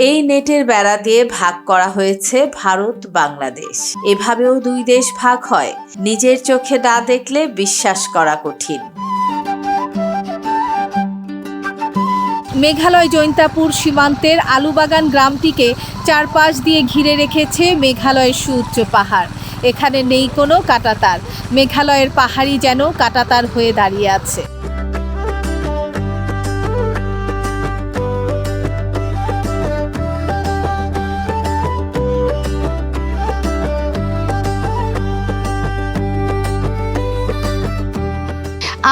এই নেটের বেড়া দিয়ে ভাগ করা হয়েছে ভারত বাংলাদেশ। এভাবেও দুই দেশ ভাগ হয়, নিজের চোখে না দেখলে বিশ্বাস করা কঠিন। মেঘালয় জৈন্তাপুর সীমান্তের আলুবাগান গ্রামটিকে চারপাশ দিয়ে ঘিরে রেখেছে মেঘালয়ের সুউচ্চ পাহাড়। এখানে নেই কোনো কাঁটাতার। মেঘালয়ের পাহাড়ই যেন কাঁটাতার হয়ে দাঁড়িয়ে আছে।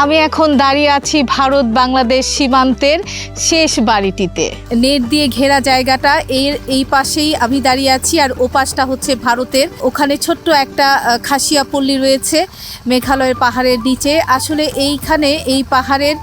আমি এখন দাঁড়িয়ে আছি ভারত বাংলাদেশ সীমান্তের শেষ বাড়িটিতে। নেট দিয়ে ঘেরা জায়গাটা এই পাশেই আমি দাঁড়িয়ে আছি, আর ওপাশটা হচ্ছে ভারতের। ওখানে ছোট্ট একটা খাসিয়া পল্লী রয়েছে মেঘালয়ের পাহাড়ের নিচে। আসলে এইখানে এই পাহাড়ের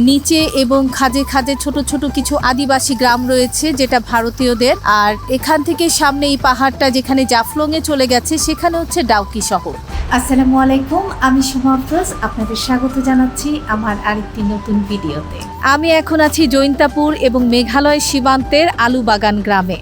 নিচে এবং খাজে খাজে ছোট ছোট কিছু আদিবাসী গ্রাম রয়েছে, যেটা ভারতীয়দের। আর এখান থেকে সামনে এই পাহাড়টা যেখানে জাফলংয়ে চলে গেছে, সেখানে হচ্ছে ডাউকি শহর। আসসালামু আলাইকুম, আমি সুমা আফরোজ, আপনাদের স্বাগত জানাচ্ছি আমার আরেকটি নতুন ভিডিওতে। আমি এখন আছি জৈন্তাপুর এবং মেঘালয় সীমান্তের আলুবাগান গ্রামে।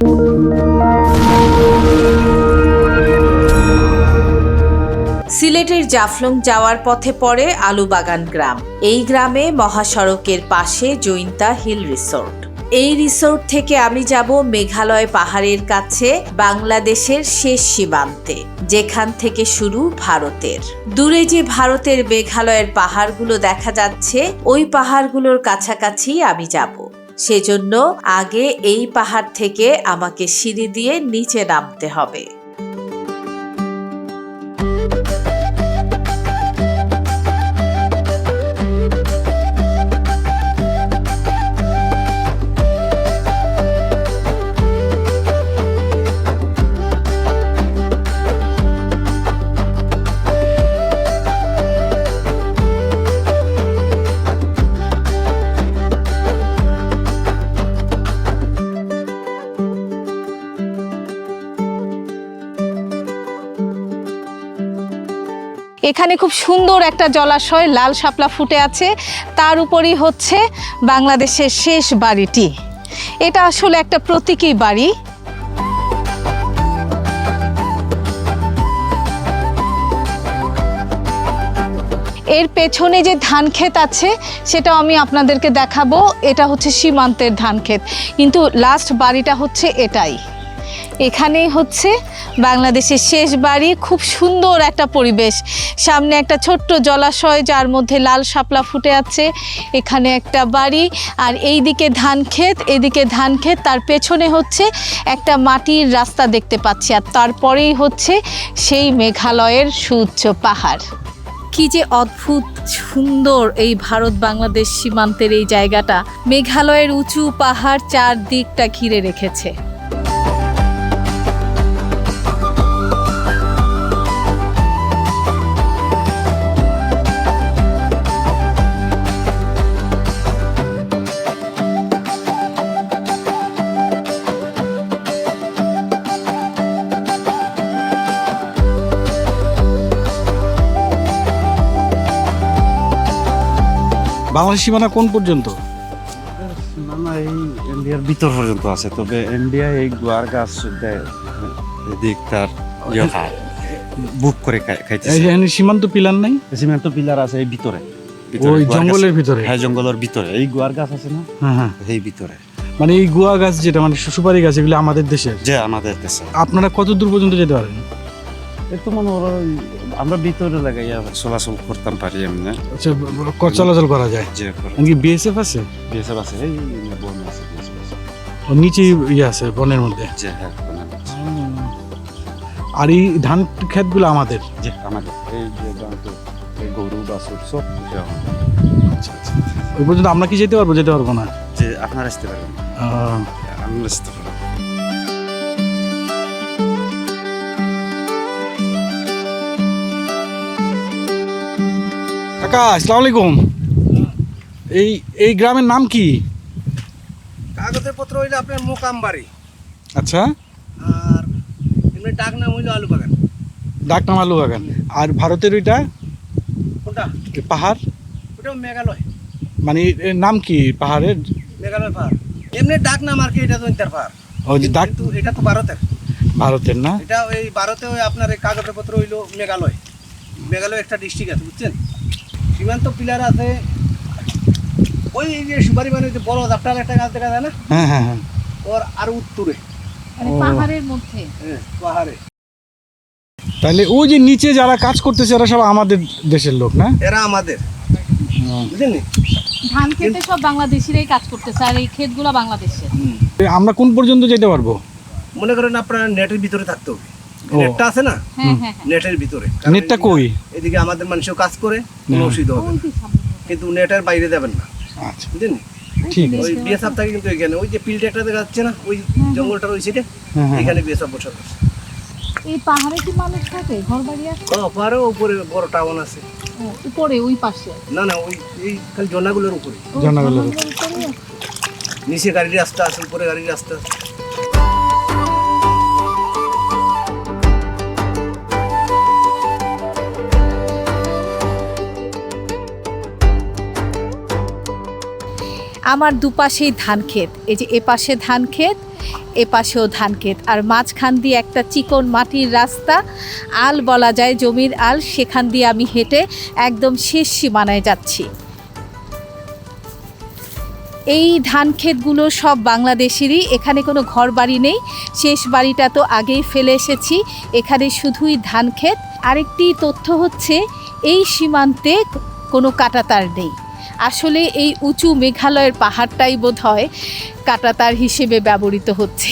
সিলেটের জাফলং যাওয়ার পথে পড়ে আলুবাগান গ্রাম। এই গ্রামে মহাসড়কের পাশে জৈন্তা হিল রিসোর্ট। এই রিসোর্ট থেকে আমি যাব মেঘালয় পাহাড়ের কাছে বাংলাদেশের শেষ সীমান্তে, যেখান থেকে শুরু ভারতের। দূরে যে ভারতের মেঘালয়ের পাহাড়গুলো দেখা যাচ্ছে, ওই পাহাড়গুলোর কাছাকাছি আমি যাব। সেজন্য আগে এই পাহাড় থেকে আমাকে সিঁড়ি দিয়ে নিচে নামতে হবে। এখানে খুব সুন্দর একটা জলাশয়, লাল শাপলা ফুটে আছে। তার উপরই হচ্ছে বাংলাদেশের শেষ বাড়িটি। এটা আসলে একটা প্রতীকী বাড়ি। এর পেছনে যে ধান ক্ষেত আছে, সেটাও আমি আপনাদেরকে দেখাবো। এটা হচ্ছে সীমান্তের ধান ক্ষেত, কিন্তু লাস্ট বাড়িটা হচ্ছে এটাই। এখানেই হচ্ছে বাংলাদেশের শেষ বাড়ি। খুব সুন্দর একটা পরিবেশ। সামনে একটা ছোট্ট জলাশয়, যার মধ্যে লাল শাপলা ফুটে আছে। এখানে একটা বাড়ি, আর এইদিকে ধান ক্ষেত, এদিকে ধান ক্ষেত। তার পেছনে হচ্ছে একটা মাটির রাস্তা দেখতে পাচ্ছি, আর তারপরেই হচ্ছে সেই মেঘালয়ের সুউচ্চ পাহাড়। কি যে অদ্ভুত সুন্দর এই ভারত বাংলাদেশ সীমান্তের এই জায়গাটা। মেঘালয়ের উঁচু পাহাড় চারদিকটা ঘিরে রেখেছে। বাংলাদেশ সীমানা কোন পর্যন্ত? সীমানা এই ইন্ডিয়ার ভিতর পর্যন্ত আছে, তবে ইন্ডিয়া এই গোয়ার গাছ এদিক তার বুক করে খাইতেছে। সীমান্ত পিলার নাই? সীমান্ত পিলার আছে এই ভিতরে, ওই জঙ্গলের ভিতরে। হ্যাঁ, জঙ্গলের ভিতরে এই গোয়ার গাছ আছে না, হ্যাঁ, এই ভিতরে। মানে এই গুয়া গাছ যেটা, মানে সুপারি গাছ, এগুলো আমাদের দেশের। যে আমাদের দেশে। আপনারা কত দূর পর্যন্ত যেতে পারেন? এর তো মনে হলো আমরা ভিতরে লাগাইয়া চলাচল করতাম পারি এমনি। আচ্ছা, চলাচল করা যায়। যে কি বিএসএফ আছে? বিএসএফ আছে, এই বন আছে, বিএসএফ আছে। ও নিচে ইয়ে আছে বনের মধ্যে। যে হ্যাঁ, আর এই ধান ক্ষেতগুলো আমাদের। যে আমাদের এই যে এই গরু বাছুর সব কিছু আমাদের। আচ্ছা আচ্ছা, ওই পর্যন্ত আমরা কি যেতে পারবো? যেতে পারবো না। যে আপনারা আসতে পারবেন, আমরা আসতে পারবো। কাকা, আসসালামু আলাইকুম। এই গ্রামের নাম কি? কাগজের পত্র হইলে আপনার মোকাম বাড়ি, আচ্ছা। আর এমনি ডাক নাম হইলো আলুবাগান। ডাক নাম আলুবাগান। আর ভারতের ওইটা কোনটা? পাহাড়, ওটাও মেঘালয়। মানে এর নাম কি পাহাড়ের? মেঘালয় পাহাড়। এমনি ডাক নাম আর কি, এটা জৈন্তার পাহাড়। ও যে দাগ কিন্তু এটা তো ভারতের। ভারতের না? এটা ওই ভারতে ওই আপনার এই কাগজপত্র হইলো মেঘালয়। মেঘালয় একটা ডিস্ট্রিক্ট আছে বুঝছেন। সীমান্ত পিলার আছে ওই যে সুপারি মানে যে বড় আপনার একটা গাছ দেখা যায় না, হ্যাঁ হ্যাঁ হ্যাঁ। ওর আর উত্তরে মানে ও। পাহাড়ের মধ্যে। পাহাড়ে। তাহলে ওই যে নিচে যারা কাজ করতেছে ওরা সব আমাদের দেশের লোক না? এরা আমাদের, বুঝলেন নি? ধান খেতে সব বাংলাদেশিরাই কাজ করতেছে, আর এই ক্ষেতগুলো বাংলাদেশের। আমরা কোন পর্যন্ত যেতে পারবো? মনে করেন আপনার নেটের ভিতরে থাকতে হবে। ও। নেটটা আছে না, হ্যাঁ হ্যাঁ হ্যাঁ। নেটের ভিতরে। নেটটা কই? এদিকে আমাদের মানুষও কাজ করে, কোনো হুম। অসুবিধা হবে না। কিন্তু নেটের বাইরে যাবেন না, আচ্ছা বুঝলেন নি? ঠিক আছে। ওই বিএসএফ থাকে কিন্তু এখানে ওই যে ফিল্ড একটা দেখা যাচ্ছে না, ওই জঙ্গলটার ওই সাইডে, হ্যাঁ, হ্যাঁ। এখানে বিএসএফ বসে আছে। এই পাহাড়ে কি মানুষ থাকে, ঘর বাড়ি আছে? পাহাড়ে উপরে বড় টাউন আছে। ও, উপরে ওই পাশে। না না, ওই এই খালি জনাগুলোর উপরে। ও, জনগণের জঙ্গলের উপরেই আছে। নিচে গাড়ির রাস্তা আছে, উপরে গাড়ির রাস্তা আছে। আমার দুপাশেই ধান ক্ষেত, এই যে এপাশে ধান ক্ষেত, এপাশেও ধান ক্ষেত, আর মাঝখান দিয়ে একটা চিকন মাটির রাস্তা, আল বলা যায়, জমির আল, সেখান দিয়ে আমি হেঁটে একদম শেষ সীমানায় যাচ্ছি। এই ধান ক্ষেতগুলো সব বাংলাদেশেরই, এখানে কোনো ঘর বাড়ি নেই। শেষ বাড়িটা তো আগেই ফেলে এসেছি, এখানে শুধুই ধান ক্ষেত। আরেকটি তথ্য হচ্ছে এই সীমান্তে কোনো কাঁটাতার নেই। আসলে এই উঁচু মেঘালয়ের পাহাড়টাই বোধহয় কাঁটাতার হিসেবে ব্যবহৃত হচ্ছে,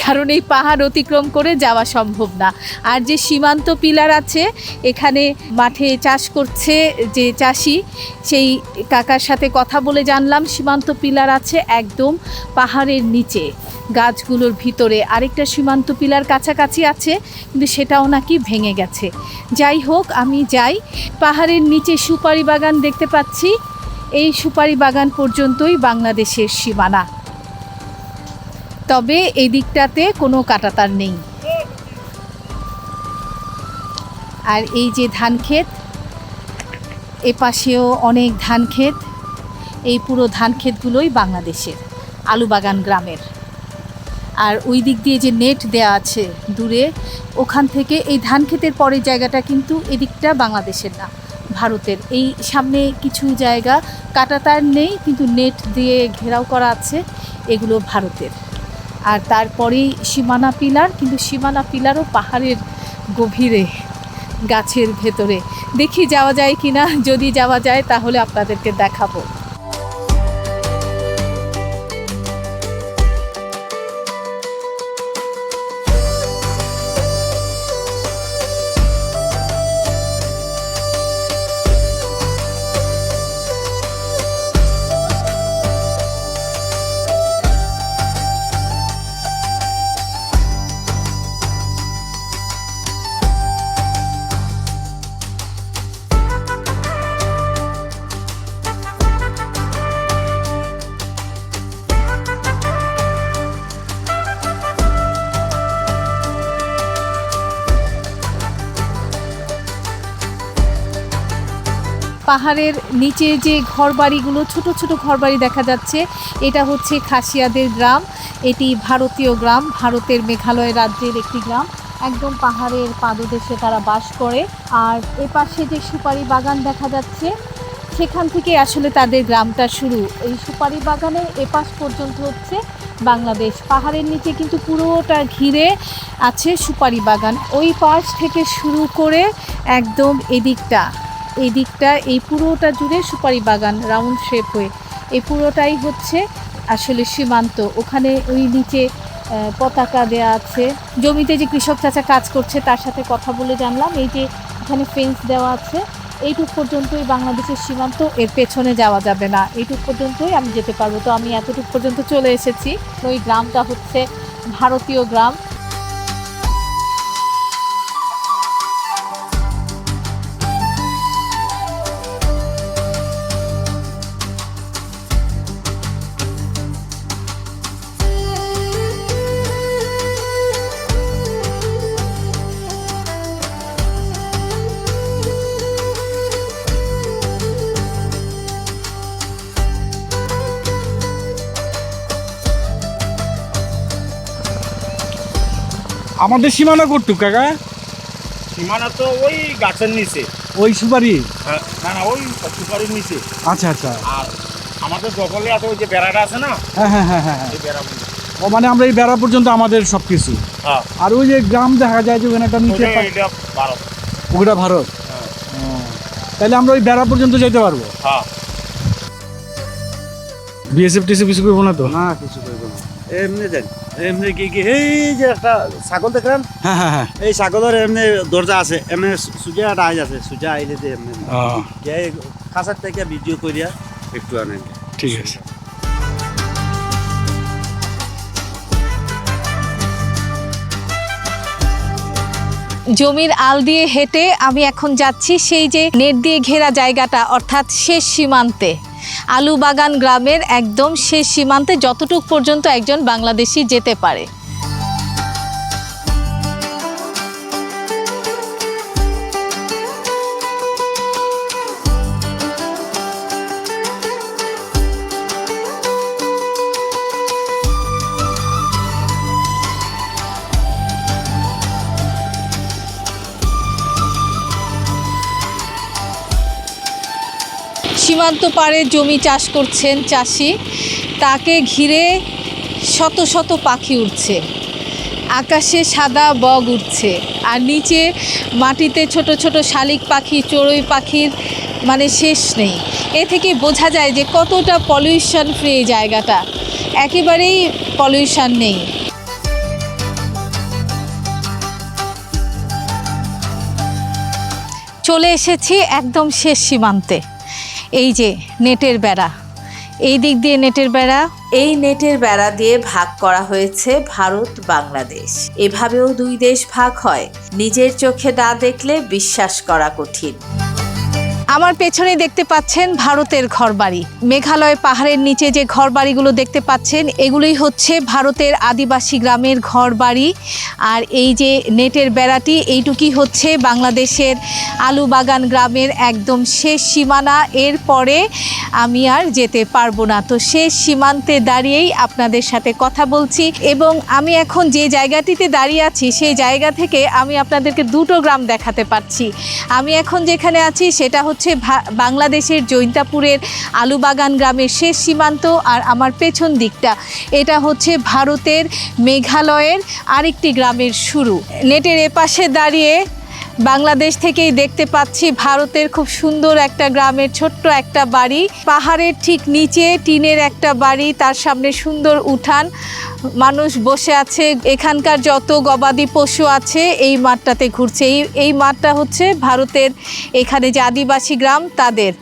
কারণ এই পাহাড় অতিক্রম করে যাওয়া সম্ভব না। আর যে সীমান্ত পিলার আছে, এখানে মাঠে চাষ করছে যে চাষি, সেই কাকার সাথে কথা বলে জানলাম সীমান্ত পিলার আছে একদম পাহাড়ের নিচে গাছগুলোর ভিতরে। আরেকটা সীমান্ত পিলার কাছাকাছি আছে, কিন্তু সেটাও নাকি ভেঙে গেছে। যাই হোক, আমি যাই। পাহাড়ের নিচে সুপারি বাগান দেখতে পাচ্ছি, এই সুপারি বাগান পর্যন্তই বাংলাদেশের সীমানা। তবে এই দিকটাতে কোনো কাঁটাতার নেই। আর এই যে ধান ক্ষেত, এপাশেও অনেক ধান ক্ষেত। এই পুরো ধান ক্ষেতগুলোই বাংলাদেশের, আলুবাগান গ্রামের। আর ওই দিক দিয়ে যে নেট দেয়া আছে দূরে, ওখান থেকে এই ধান ক্ষেতের পরের জায়গাটা কিন্তু এদিকটা বাংলাদেশের না, ভারতের। এই সামনে কিছু জায়গা কাঁটাতার নেই, কিন্তু নেট দিয়ে ঘেরাও করা আছে, এগুলো ভারতের। আর তারপরেই সীমানা পিলার, কিন্তু সীমানা পিলারও পাহাড়ের গভীরে, গাছের ভেতরে। দেখি যাওয়া যায় কিনা, যদি যাওয়া যায় তাহলে আপনাদেরকে দেখাবো। পাহাড়ের নিচে যে ঘরবাড়িগুলো, ছোট ছোট ঘরবাড়ি দেখা যাচ্ছে, এটা হচ্ছে খাসিয়াদের গ্রাম। এটি ভারতীয় গ্রাম, ভারতের মেঘালয় রাজ্যের একটি গ্রাম। একদম পাহাড়ের পাদদেশে তারা বাস করে। আর এপাশে যে সুপারি বাগান দেখা যাচ্ছে, সেখান থেকে আসলে তাদের গ্রামটা শুরু। এই সুপারি বাগানের এপাশ পর্যন্ত হচ্ছে বাংলাদেশ। পাহাড়ের নিচে কিন্তু পুরোটা ঘিরে আছে সুপারি বাগান। ওই পাশ থেকে শুরু করে একদম এদিকটা, এই পুরোটা জুড়ে সুপারি বাগান, রাউন্ড শেপ হয়ে এই পুরোটাই হচ্ছে আসলে সীমান্ত। ওখানে ওই নিচে পতাকা দেয়া আছে। জমিতে যে কৃষক চাচা কাজ করছে তার সাথে কথা বলে জানলাম, এই যে এখানে ফেন্স দেওয়া আছে, এইটুক পর্যন্তই বাংলাদেশের সীমান্ত, এর পেছনে যাওয়া যাবে না, এইটুক পর্যন্তই আমি যেতে পারবো। তো আমি এতটুক পর্যন্ত চলে এসেছি। ওই গ্রামটা হচ্ছে ভারতীয় গ্রাম। আমাদের সীমানা করতুক কাকা সীমানা তো ওই গাছের নিচে, ওই সুপারি। না না ওই সুপারির নিচে। আচ্ছা আচ্ছা। আর আমাদের দখলে আছে ওই যে বেড়াটা আছে না, হ্যাঁ হ্যাঁ হ্যাঁ হ্যাঁ। এই বেড়া বন্ধ। ও মানে আমরা এই বেড়া পর্যন্ত আমাদের সব কিছু। হ্যাঁ, আর ওই যে গ্রাম দেখা যায় যে ওখানে একটা নিচে এটা ভারত। ওটা ভারত। তাহলে আমরা ওই বেড়া পর্যন্ত যেতে পারবো। হ্যাঁ, বিএসএফ টিএসএফ কিছু করবো না তো? না কিছু করবো না, এমনি দেন এমনি কি এই যে একটা ছাগল দেখলাম, হ্যাঁ হ্যাঁ হ্যাঁ। এই ছাগলের এমনি দরজা আছে, এমনি সুজা একটা আইজ আছে, সুজা আইলে দিয়ে এমনি কাছার থেকে ভিডিও করিয়া একটু আনেন। ঠিক আছে। জমির আল দিয়ে হেঁটে আমি এখন যাচ্ছি সেই যে নেট দিয়ে ঘেরা জায়গাটা, অর্থাৎ শেষ সীমান্তে, আলুবাগান গ্রামের একদম শেষ সীমান্তে, যতটুক পর্যন্ত একজন বাংলাদেশি যেতে পারে। সীমান্ত পাড়ে জমি চাষ করছেন চাষি, তাকে ঘিরে শত শত পাখি উঠছে, আকাশে সাদা বগ উঠছে, আর নিচে মাটিতে ছোট ছোট শালিক পাখি, চড়ুই পাখির মানে শেষ নেই। এ থেকে বোঝা যায় যে কতটা পলিউশন ফ্রি এই জায়গাটা, একেবারেই পলিউশন নেই। চলে এসেছি একদম শেষ সীমান্তে। এই যে নেটের বেড়া, এই দিক দিয়ে নেটের বেড়া, এই নেটের বেড়া দিয়ে ভাগ করা হয়েছে ভারত বাংলাদেশ। এভাবেও দুই দেশ ভাগ হয়, নিজের চোখে না দেখলে বিশ্বাস করা কঠিন। আমার পেছনে দেখতে পাচ্ছেন ভারতের ঘরবাড়ি। মেঘালয় পাহাড়ের নিচে যে ঘরবাড়িগুলো দেখতে পাচ্ছেন, এগুলোই হচ্ছে ভারতের আদিবাসী গ্রামের ঘরবাড়ি। আর এই যে নেটের বেড়াটি, এইটুকুই হচ্ছে বাংলাদেশের আলুবাগান গ্রামের একদম শেষ সীমানা। এরপরে আমি আর যেতে পারবো না। তো শেষ সীমান্তে দাঁড়িয়েই আপনাদের সাথে কথা বলছি, এবং আমি এখন যে জায়গাটিতে দাঁড়িয়ে আছি সেই জায়গা থেকে আমি আপনাদেরকে দুটো গ্রাম দেখাতে পারছি। আমি এখন যেখানে আছি সেটা হচ্ছে বাংলাদেশের জৈন্তাপুরের আলুবাগান গ্রামের শেষ সীমান্ত, আর আমার পেছন দিকটা এটা হচ্ছে ভারতের মেঘালয়ের আরেকটি গ্রামের শুরু। নেটের এপাশে দাঁড়িয়ে বাংলাদেশ থেকেই দেখতে পাচ্ছি ভারতের খুব সুন্দর একটা গ্রামের ছোট্ট একটা বাড়ি, পাহাড়ের ঠিক নিচে টিনের একটা বাড়ি, তার সামনে সুন্দর উঠান, মানুষ বসে আছে। এখানকার যত গবাদি পশু আছে এই মাঠটাতে ঘুরছে। এই মাঠটা হচ্ছে ভারতের এখানে যে আদিবাসী গ্রাম তাদের,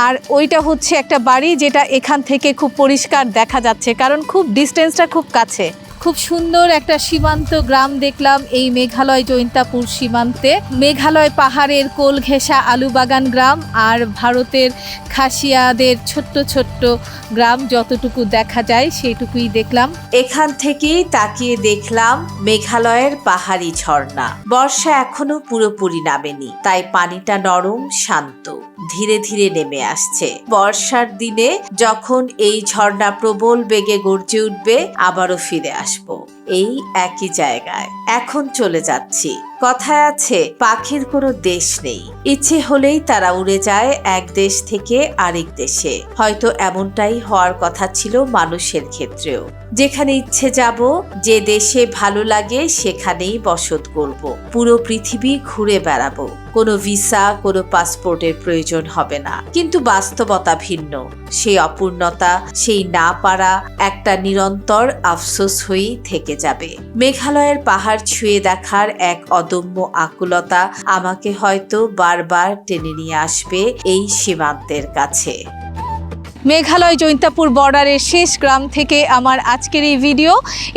আর ওইটা হচ্ছে একটা বাড়ি যেটা এখান থেকে খুব পরিষ্কার দেখা যাচ্ছে, কারণ খুব ডিস্টেন্সটা খুব কাছে। খুব সুন্দর একটা সীমান্ত গ্রাম দেখলাম এই মেঘালয় জৈন্তাপুর সীমান্তে। মেঘালয় পাহাড়ের কোল ঘেঁষা আলুবাগান গ্রাম আর ভারতের খাসিয়াদের ছোট্ট ছোট্ট গ্রাম, যতটুকু দেখা যায় সেইটুকুই দেখলাম। এখান থেকেই তাকিয়ে দেখলাম মেঘালয়ের পাহাড়ি ঝর্ণা। বর্ষা এখনো পুরোপুরি নামেনি, তাই পানিটা নরম শান্ত, ধীরে ধীরে নেমে আসছে। বর্ষার দিনে যখন এই ঝর্ণা প্রবল বেগে গর্জে উঠবে, আবারও ফিরে আসবো এই একই জায়গায়। এখন চলে যাচ্ছি। কথায় আছে পাখির কোনো দেশ নেই, ইচ্ছে হলেই তারা উড়ে যায় এক দেশ থেকে আরেক দেশে। হয়তো এমনটাই হওয়ার কথা ছিল মানুষের ক্ষেত্রেও। যেখানে ইচ্ছে যাব, যে দেশে ভালো লাগে সেখানেই বসত করব, পুরো পৃথিবী ঘুরে বেড়াবো। কোনো ভিসা, কোনো পাসপোর্টের প্রয়োজন হবে না। কিন্তু বাস্তবতা ভিন্ন। সেই অপূর্ণতা, সেই না পারা একটা নিরন্তর আফসোস হয়েই থেকে যাবে। মেঘালয়ের পাহাড় ছুঁয়ে দেখার এক অদম্য আকুলতা আমাকে হয়তো বারবার টেনে নিয়ে আসবে এই সীমান্তের কাছে। মেঘালয় জৈন্তাপুর বর্ডারের শেষ গ্রাম থেকে আমার আজকের এই ভিডিও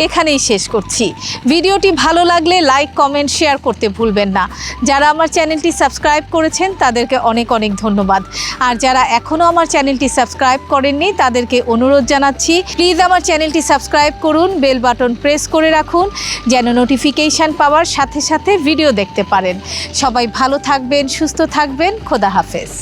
এখানেই শেষ করছি। ভিডিওটি ভালো লাগলে লাইক, কমেন্ট, শেয়ার করতে ভুলবেন না। যারা আমার চ্যানেলটি সাবস্ক্রাইব করেছেন তাদেরকে অনেক অনেক ধন্যবাদ। আর যারা এখনও আমার চ্যানেলটি সাবস্ক্রাইব করেননি তাদেরকে অনুরোধ জানাচ্ছি, প্লিজ আমার চ্যানেলটি সাবস্ক্রাইব করুন, বেল বাটন প্রেস করে রাখুন, যেন নোটিফিকেশান পাওয়ার সাথে সাথে ভিডিও দেখতে পারেন। সবাই ভালো থাকবেন, সুস্থ থাকবেন। খোদা হাফেজ।